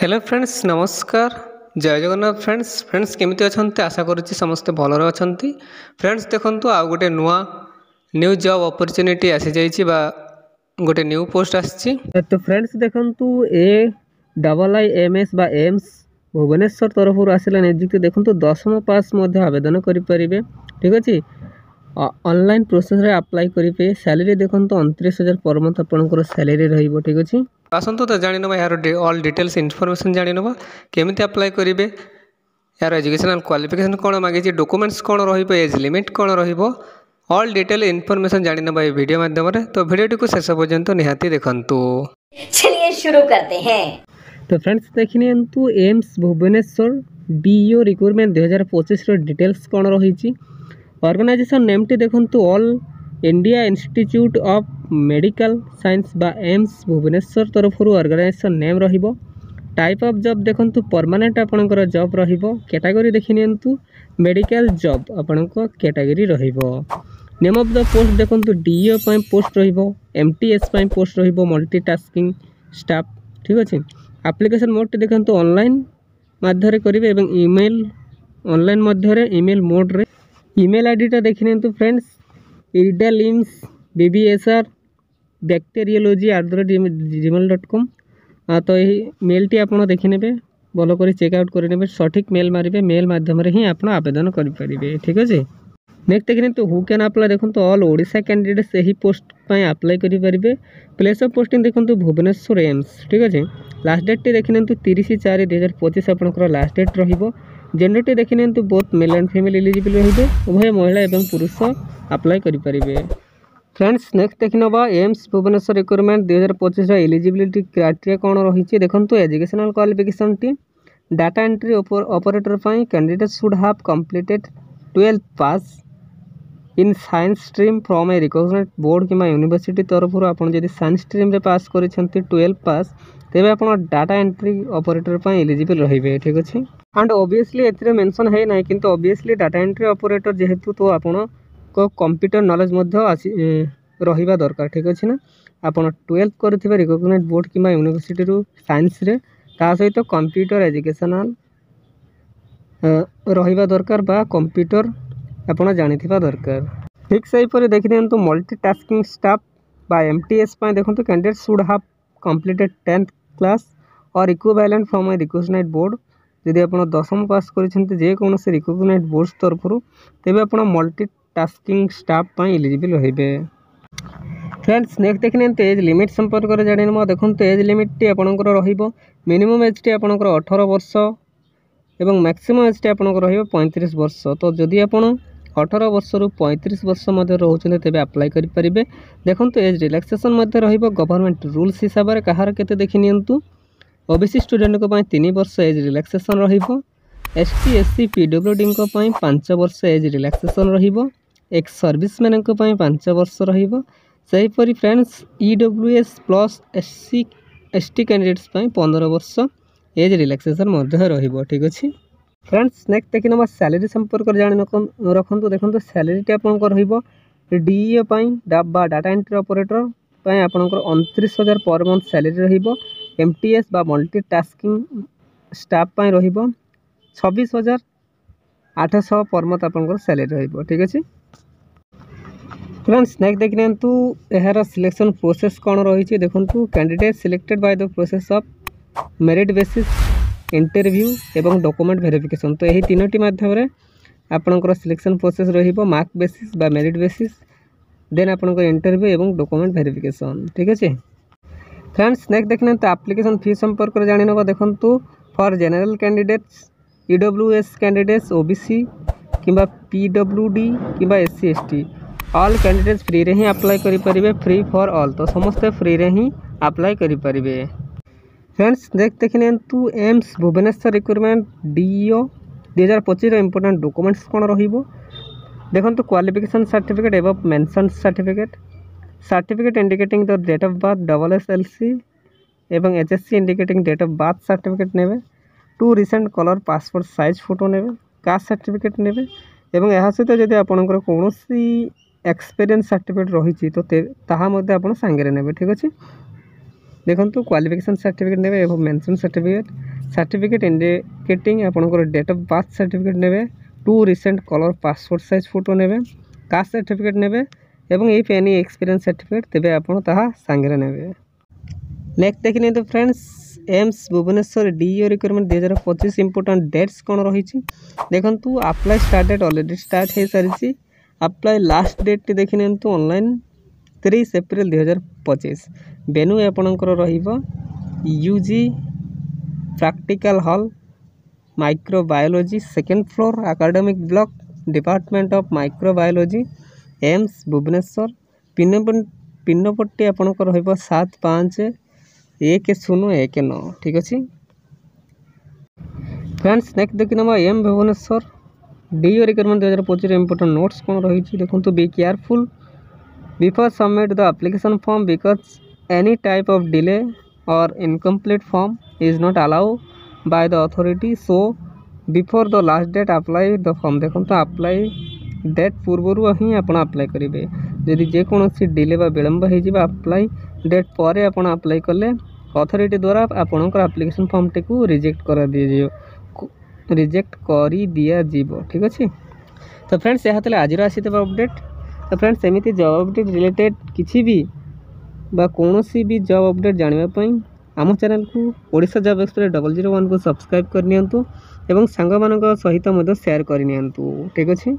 Hello friends नमस्कार जय Jagannath friends केमिति अछंती आशा करुच्ची समस्ते भलरे अछंती। फ्रेंड्स देखंतु आ गोटे नुआ न्यू जॉब अपॉर्चुनिटी आसी जाइछि बा गोटे न्यू पोस्ट आछि। तो फ्रेंड्स देखंतु AIIMS बा एम्स भुवनेश्वर तरफ आसिला नियुक्ति देखंतु 10th पास मध्ये आवेदन करि परिबे। ठीक अछि ऑनलाइन प्रोसेस रे अप्लाई करिपे। सैलरी देखंतु 29,000 पर मंथ आपनकर सैलरी रहइबो। ठीक अछि आसंतु तो जानि नबा यार ऑल डिटेल्स इन्फॉर्मेशन जानि नबा केमिति अप्लाई करिवे, यार एजुकेशनल क्वालिफिकेशन कोन मागिछि, डॉक्यूमेंट्स कोन रहिबो, एज लिमिट कोन रहिबो, ऑल डिटेल इन्फॉर्मेशन जानि नबा ए वीडियो माध्यम रे। तो वीडियो को शेष पर्यंत निहाती देखंतु। चलिए शुरू करते हैं। तो फ्रेंड्स देखिनियंतु एम्स भुवनेश्वर डीईओ रिक्रूटमेंट 2025 रो डिटेल्स कोन रहिछि। ऑर्गेनाइजेशन नेम टी देखंतु all India institute of medical science बा एम्स भुवनेश्वर तरफ ऑर्गेनाइजेशन नेम रहिबो। टाइप ऑफ जॉब देखंतु परमानेंट आपनकर जॉब रहिबो। कैटेगरी देखिनियंतु मेडिकल जॉब आपनको कैटेगरी रहिबो। नेम ऑफ द पोस्ट देखंतु डीईओ पय पोस्ट रहिबो, एमटीएस पय पोस्ट रहिबो, मल्टीटास्किंग स्टाफ। ठीक अछि एप्लीकेशन मोड टी देखंतु ऑनलाइन माध्यम करिवे एवं ईमेल ऑनलाइन माध्यम ईमेल मोड रे। ईमेल आईडी टा देखिनियंतु फ्रेंड्स iridalim's bbsr bacteriology@gmail.com। तो यही मेल टी आपन देखिने भल कर चेकआउट करेंगे, सठिक मेल मारे मेल मध्यम ही आप आवेदन करेंगे। ठीक अच्छे नेक्स्ट देखिए तो हु कैन अप्लाई देखो तो ऑल ओडिशा कैंडिडेट्स यही पोस्ट पर अप्लाई करेंगे। प्लेस ऑफ पोस्टिंग देखो भुवनेश्वर एम्स। ठीक अच्छे लास्ट डेट टी देखिए 30/4/2025 आपंकर लास्ट डेट रहिबो। जेंडर टी देखिए both male and female eligible रहिबे, उभय महिला एवं पुरुष अप्लाई करेंगे। फ्रेंड्स नेक्स्ट देखि नबा AIIMS Bhubaneswar recruitment 2025 eligibility criteria कौन रही देखो। एजुकेशनल क्वालिफिकेशन टी डाटा एंट्री ऑपरेटर पर candidate should have completed 12th pass in science stream from a recognised board किंवा यूनिवर्सिटी तरफ आपन जदि साइंस स्ट्रीम रे पास करिसेंती 12th पास तेबे आपन डाटा एंट्री ऑपरेटर पर एलिजिबल रहिबे। ठीक अछि एंड ऑब्वियसली एथरे मेंशन है नै किंतु ऑब्वियसली डाटा एंट्री ऑपरेटर जेहेतु तो आपन को कंप्यूटर नॉलेज मध्य आसी रहिबा दरकार। ठीक अछि ना आपन 12th करथिबा रिकॉग्नाइज्ड बोर्ड किंवा यूनिवर्सिटी रु साइंस रे ता सहित कंप्यूटर एजुकेशनल रहिबा दरकार बा कंप्यूटर आपन जानिथिबा दरकार। ठीक सही पर देखि देंतु मल्टीटास्किंग स्टाफ बा एमटीएस पय देखंतु candidate should have completed 10th class or equivalent from a recognised board. यदि आपन 10th पास करिसेंती जे कोनोसी रिकॉग्नाइज्ड बोर्ड तरफरु तेबे आपन मल्टीटास्किंग स्टाफ पय एलिजिबल रहिबे। फ्रेंड्स नेक्स्ट देखिने एज लिमिट संपर्क रे जानिन देखो एज लिमिट टी आपनकर रहिबो। मिनिमम एज टी आपनकर 18 वर्ष एवं मैक्सिमम एज टी आपनकर रहिबो 35 वर्ष। तो जदि आपन 18 वर्ष रु 35 वर्ष मध्ये रहउछन तेबे अप्लाई करि परिबे। देखंतु एज रिलैक्सेशन मध्ये रहिबो गवर्नमेंट रूल्स हिसाब रे कहार केते देखि नियंतु। ओबीसी स्टूडेंट को पय 3 वर्ष एज रिलैक्सेशन रहिबो। एसटी एससी पीडब्ल्यूडी को पय 5 वर्ष एज रिलैक्सेशन रहिबो। एक्स सर्विसमैन को पय 5 वर्ष रहिबो। सही परि friends EWS plus SC ST candidates पय 15 वर्ष एज रिलैक्सेशन मध्ये रहिबो। ठीक अछि फ्रेंड्स नेक्स्ट देखि नबा सैलरी संपर्क जानि रखंतु देखंतु सैलरी टी आपन को रहिबो डीईओ पय डाटा एंट्री ऑपरेटर पय आपन को 29,000 पर मंथ सैलरी रहिबो। एमटीएस बा मल्टीटास्किंग स्टाफ पय रहिबो 26,800 पर मंथ आपन को सैलरी रहिबो। ठीक अछि फ्रेंड्स नेक्स्ट देखिनंतु एहार सिलेक्शन प्रोसेस कोन रही देखंतु candidate selected by the process of merit basis interview एवं डॉक्यूमेंट वेरिफिकेशन। तो यही तीनोटी माध्यम रे आपनकर सिलेक्शन प्रोसेस रहिबो मार्क बेसिस बा मेरिट बेसिस देन आपनकर इंटरव्यू एवं डॉक्यूमेंट वेरिफिकेशन। ठीक अछि फ्रेंड्स नेक्स्ट देखिनंतु एप्लीकेशन फी संपर्क रे जानि नबा देखंतु for general candidates EWS candidates OBC किंबा पीडब्ल्यूडी किंबा SC ST all candidates free रे ही अप्लाई करि परिबे। फ्री फॉर ऑल तो समस्त फ्री रे ही अप्लाई करि परिबे। फ्रेंड्स देखिनियंतु एम्स भुवनेश्वर रिक्रूटमेंट डीईओ 2025 रो इंपोर्टेंट डॉक्यूमेंट्स कोन रहिबो देखंतु क्वालिफिकेशन सर्टिफिकेट एवं mention certificate indicating the date of birth SSLC एवं HSC indicating date of birth certificate नेबे। 2 recent colour passport size photo नेबे। कास्ट सर्टिफिकेट नेबे एवं यहा सहित जदि आपनकर कोनोसी एक्सपीरियंस सर्टिफिकेट रही तो ताहा मध्ये आपन संगे नेबे। ठीक अछि देखो क्वालिफिकेशन सर्टिफिकेट ने एवं मेंशन सर्टिफिकेट इंडिकेटिंग आपंकर डेट ऑफ बर्थ सर्टिफिकेट ने 2 recent colour passport size photo ने कास्ट सर्टिफिकेट ने एवं इफ एनी एक्सपीरियंस सर्टिफिकेट तेबे आपण ताहा सांगरे नेबे। नेक्स्ट देखिने तो friends AIIMS Bhubaneswar DEO requirement 2025 important dates कौन रही देखु apply start date already start हो सारी अप्लाई लास्ट डेट देखिने तो ऑनलाइन 30 एप्रिल 2025 वेन्यू आपणकर UG practical hall microbiology second floor academic block department of microbiology AIIMS Bhubaneswar पिनपट्टी आपणकर 751019 ठीक अच्छे फ्रेंड्स। नेक्स्ट देखिए ना एम Bhubaneswar DEO requirement 2025 important notes कौन रही देखो be careful before submit the application form because any type of delay or incomplete form is not allow by the authority so before the last date apply the form देखो apply date पूर्वर ही आप apply करेंगे जदि जेकोसी delay विलंब हो apply date पर आप अप्लाई कले अथॉरिटी द्वारा आपणकर एप्लिकेशन फॉर्म टी रिजेक्ट कर दिया ठीक अच्छे। तो फ्रेंड्स यह आज आसी अपडेट। तो फ्रेंड्स एमती जॉब अपडेट रिलेटेड किसी भी कौन भी जॉब अपडेट जानापी आम चैनल को ओडिशा जॉब एक्सप्रेस 001 को सब्सक्राइब करनी एवं सांग मान सहित शेयर करनी ठीक अच्छे।